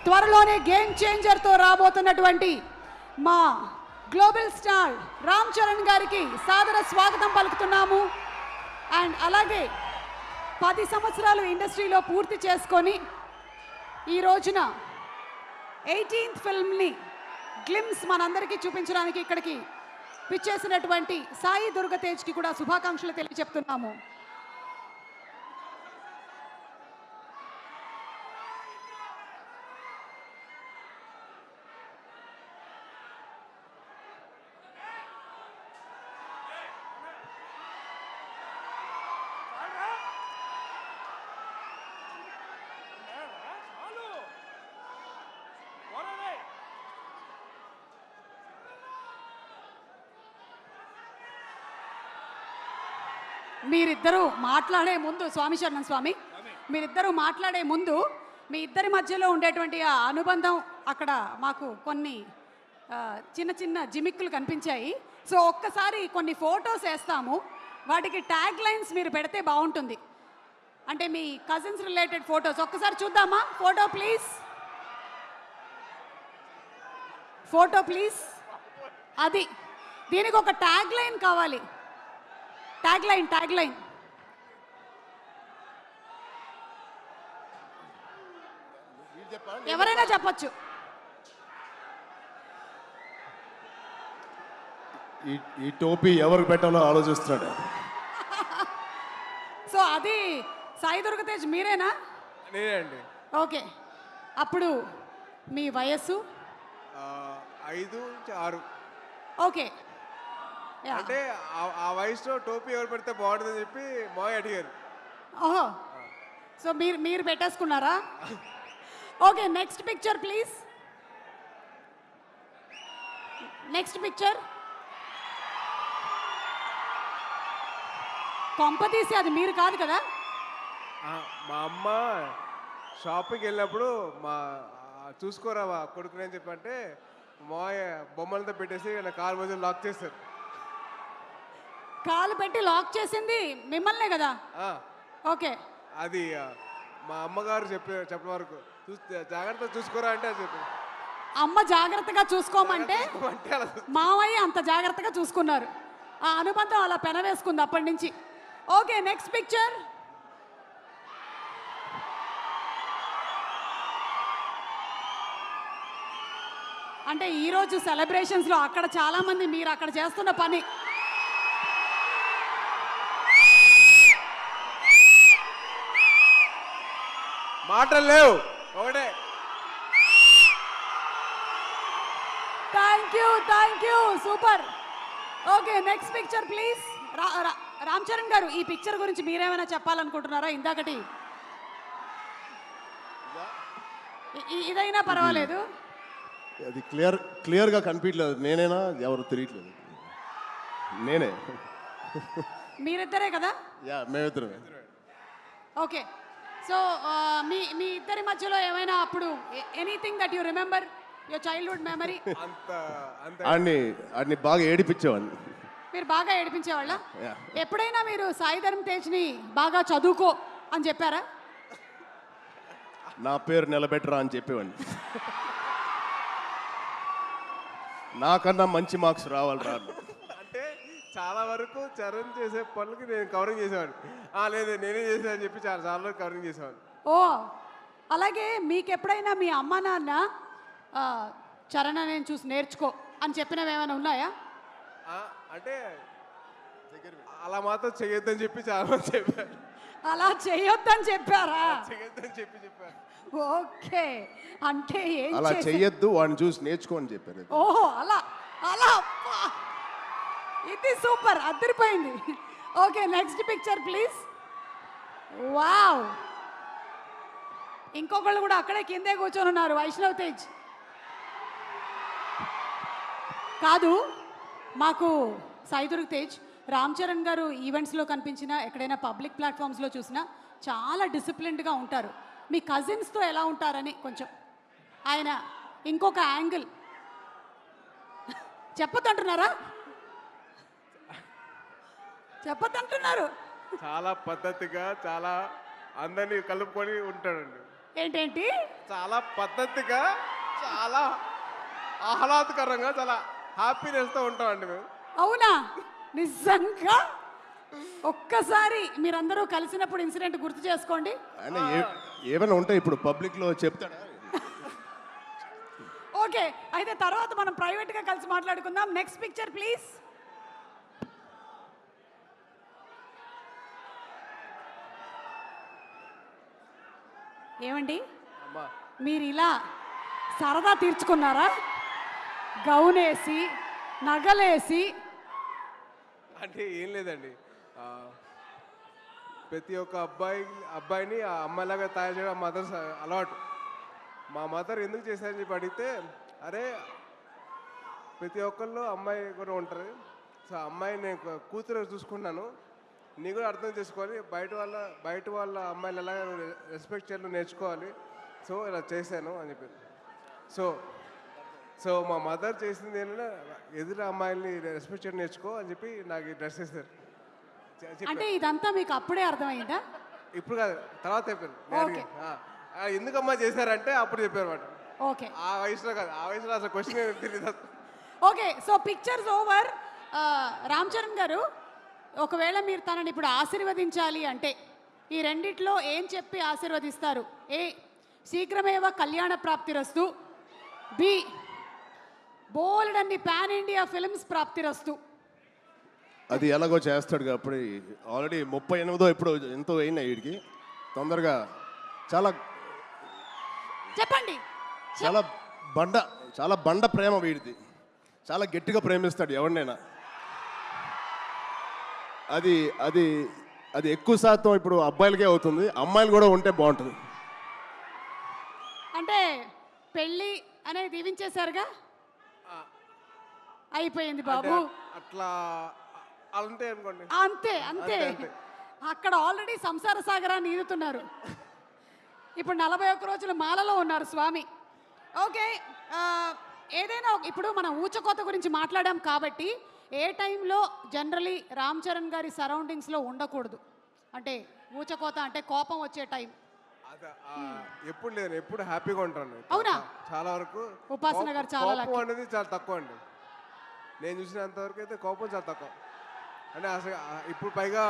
త్వరలోనే గేమ్ చేంజర్తో రాబోతున్నటువంటి మా గ్లోబల్ స్టార్ రామ్ చరణ్ గారికి సాదర స్వాగతం పలుకుతున్నాము. అండ్ అలాగే 10 సంవత్సరాలు ఇండస్ట్రీలో పూర్తి చేసుకొని ఈ రోజున 18th ఫిల్మ్ని గ్లిమ్స్ మనందరికీ చూపించడానికి ఇక్కడికి పిచ్చేసినటువంటి సాయి దుర్గతేజ్కి కూడా శుభాకాంక్షలు తెలియజెప్తున్నాము. మీరిద్దరూ మాట్లాడే ముందు స్వామి శరణం స్వామి, మీరిద్దరూ మాట్లాడే ముందు మీ ఇద్దరి మధ్యలో ఉండేటువంటి ఆ అనుబంధం అక్కడ మాకు కొన్ని చిన్న చిన్న జిమిక్కులు కనిపించాయి. సో ఒక్కసారి కొన్ని ఫొటోస్ వేస్తాము, వాటికి ట్యాగ్ లైన్స్ మీరు పెడితే బాగుంటుంది. అంటే మీ కజిన్స్ రిలేటెడ్ ఫొటోస్ ఒక్కసారి చూద్దామా? Photo please, photo please. అది దీనికి ఒక ట్యాగ్ లైన్ కావాలి. ట్యాగ్ లైన్ ఎవరైనా చెప్పొచ్చు. ఈ టోపీ ఎవరికి పెట్టాలో ఆలోచిస్తున్నాడు. సో అది సాయి దుర్గతేజ్ మీరేనా? నేనే అండి. ఓకే, అప్పుడు మీ వయస్సు 5 నుంచి 6. ఓకే, అంటే ఆ వయసులో టోపీ ఎవరు పెడితే బాగుంటుందని చెప్పి మాయ అడిగారు. ఓహో, సో మీరు పెట్టేసుకున్నారా? Okay, next picture please. Next picture. కొంపతీసి అది మీరు కాదు కదా? మా అమ్మ షాపింగ్కి వెళ్ళినప్పుడు చూసుకోరా కొడుకుని అని చెప్పంటే మాయ బొమ్మలతో పెట్టేసి నా కాలు మధ్య లాక్ చేస్తారు. కాలు పెట్టి లాక్ చేసింది మిమ్మల్నే కదా? ఓకే, అది మా అమ్మగారు చెప్పిన వరకు జాగ్రత్తగా చూసుకోరా అంటే అది చెప్పి అమ్మ జాగ్రత్తగా చూసుకోమంటే మావయ్య అంత జాగ్రత్తగా చూసుకున్నారు. ఆ అనుబంధం అలా పెనవేసుకుంది అప్పటి నుంచి. Okay, next picture. అంటే ఈరోజు సెలబ్రేషన్స్లో అక్కడ చాలామంది మీరు అక్కడ చేస్తున్న పని మాటలు లేవు, ఒకటే. Thank you super. Okay, next picture please. Ram Charan గారు, ఈ పిక్చర్ గురించి మీరేమైనా చెప్పాలనుకుంటున్నారా? ఇందాకటి ఇదైనా పర్వాలేదు. అది క్లియర్గా కనిపించలేదు. నేనేనా ఎవరు తెలియట్లేదు. నేనే. మీరిద్దరే కదా? యా, మేమిద్దరమే. ఓకే, సో మీ ఇద్దరి మధ్యలో ఏమైనా అప్పుడు anything that you remember your childhood memory? ఆడిని బాగా ఏడిపించేవాడిని. మీరు బాగా ఏడిపించేవాళ్ళ? ఎప్పుడైనా మీరు సాయి ధరమ్ తేజ్ని బాగా చదువుకో అని చెప్పారా? నా పేరు నిలబెట్టరా అని చెప్పేవాడిని. నాకన్నా మంచి మార్క్స్ రావాలి రా. అంటే చాలా వరకు చరణ్ చేసే పనులకి నేను కవరింగ్ చేసేవాడిని. లేదు నేనే చేసా అని చెప్పి చాలా వరకు కవరింగ్ చేసేవాడిని. ఓ, అలాగే మీకు ఎప్పుడైనా మీ అమ్మ నాన్న చరణ్ నేను చూసి నేర్చుకో అని చెప్పినవి ఏమైనా ఉన్నాయా? అంటే అలా మాత్రం చేయొద్దని చెప్పి చాలా మంది చెప్పారు. అలా చేయొద్దని చెప్పారా? చేయొద్దని చెప్పారు. ఓకే, అంటే అలా చెయ్యొద్దు, వాడిని చూసి నేర్చుకో అని చెప్పారు. ఓహో, అలా అలా. ఇది సూపర్, అదిరిపోయింది. Okay, next picture please. Wow, ఇంకొకళ్ళు కూడా అక్కడే కిందే కూర్చొని ఉన్నారు. వైష్ణవ్ తేజ్ కాదు, మాకు సాయి దుర్గ తేజ్ రామ్ చరణ్ గారు ఈవెంట్స్లో కనిపించినా ఎక్కడైనా పబ్లిక్ ప్లాట్ఫామ్స్లో చూసినా చాలా డిసిప్లిన్డ్గా ఉంటారు. మీ కజిన్స్తో ఎలా ఉంటారని కొంచెం ఆయన ఇంకొక యాంగిల్ చెప్పొద్దంటున్నారా? చెప్పొద్దంటున్నారు. చాలా పద్ధతిగా చాలా అందరినీ కలుపుకొని ఉంటాడండి. ఏంటేంటి చాలా పద్ధతిగా, చాలా ఆహ్లాదకరంగా, చాలా హ్యాపీనెస్తో ఉంటామండి మేము. అవునా నిజంగా ఒక్కసారి మీరందరూ కలిసినప్పుడు ఇన్సిడెంట్ గుర్తు చేసుకోండి. ఆయన ఏమైనా ఉంటే ఇప్పుడు పబ్లిక్లో చెప్తాడా? ఓకే అయితే తర్వాత మనం ప్రైవేట్గా కలిసి మాట్లాడుకుందాం. Next picture please. ఏమండి అమ్మా మీరు ఇలా సరదా తీర్చుకున్నారా? గౌనేసి నగలేసి. అంటే ఏం లేదండి, ప్రతి ఒక్క అబ్బాయిని ఆ అమ్మాయిలాగా తయారు చేయడం మదర్ అలవాటు. మా మదర్ ఎందుకు చేశారని చెప్పి అడిగితే, అరే ప్రతి ఒక్కళ్ళు అమ్మాయి కూడా ఉంటారు, సో అమ్మాయి నేను కూతురు చూసుకున్నాను, నీ కూడా అర్థం చేసుకోవాలి, బయట వాళ్ళ అమ్మాయిలు ఎలా రెస్పెక్ట్ చేయాలో నేర్చుకోవాలి, సో ఇలా చేశాను అని చెప్పి. సో మా మదర్ చేసింది ఏంటంటే, ఎదురు అమ్మాయిల్ని రెస్పెక్ట్ చేయడం నేర్చుకో అని చెప్పి నాకు డ్రెస్ చేశారు. అంటే ఇదంతా మీకు అప్పుడే అర్థమైందా? ఇప్పుడు కాదు, తర్వాత చెప్పారు. ఓకే. ఎందుకమ్మా చేశారంటే అప్పుడు చెప్పారు అన్నమాట. ఓకే ఆ వయసులో కాదు, ఆ వయసులో అసలు క్వశ్చన్ తెలియదు. Okay so pictures over. Ram Charan గారు, ఒకవేళ మీరు తనని ఇప్పుడు ఆశీర్వదించాలి అంటే ఈ రెండిట్లో ఏం చెప్పి ఆశీర్వదిస్తారు? ఏ శీఘ్రమేవ కళ్యాణ ప్రాప్తిరస్తు, బి బోల్డ్ అన్ని పాన్ ఇండియా ఫిల్మ్స్ ప్రాప్తిరస్తు. అది ఎలాగో చేస్తాడు కాబట్టి. ఆల్రెడీ 38 ఇప్పుడు ఎంతో అయినాయి వీడికి. తొందరగా చాలా చెప్పండి. చాలా బండ ప్రేమ వీడిది. చాలా గట్టిగా ప్రేమిస్తాడు ఎవరినైనా. అది అది అది ఎక్కువ శాతం ఇప్పుడు అబ్బాయిలకే అవుతుంది, అమ్మాయిలు కూడా ఉంటే బాగుంటుంది. అంటే పెళ్ళి అనేది దీవించేశారుగా, అయిపోయింది బాబు. అట్లా అంతే అనుకోండి. అంతే అంతే. అక్కడ ఆల్రెడీ సంసార సాగరాన్ని ఈదుతున్నారు. ఇప్పుడు 41 రోజుల మాలలో ఉన్నారు స్వామి. ఓకే ఏదైనా ఇప్పుడు మనం ఊచకోత గురించి మాట్లాడాం కాబట్టి ఏ టైంలో జనరలీ రామ్ చరణ్ గారి సరౌండింగ్స్లో ఉండకూడదు? అంటే ఊచకోత అంటే కోపం వచ్చే టైం. ఎప్పుడు లేదు, ఎప్పుడు హ్యాపీగా ఉంటాను. అవునా? చాలా వరకు ఉపాసన గారు చాలా కోపం అనేది చాలా తక్కువ అండి. నేను చూసినంత వరకు అయితే కోపం చాలా తక్కువ. అంటే అసలు ఇప్పుడు పైగా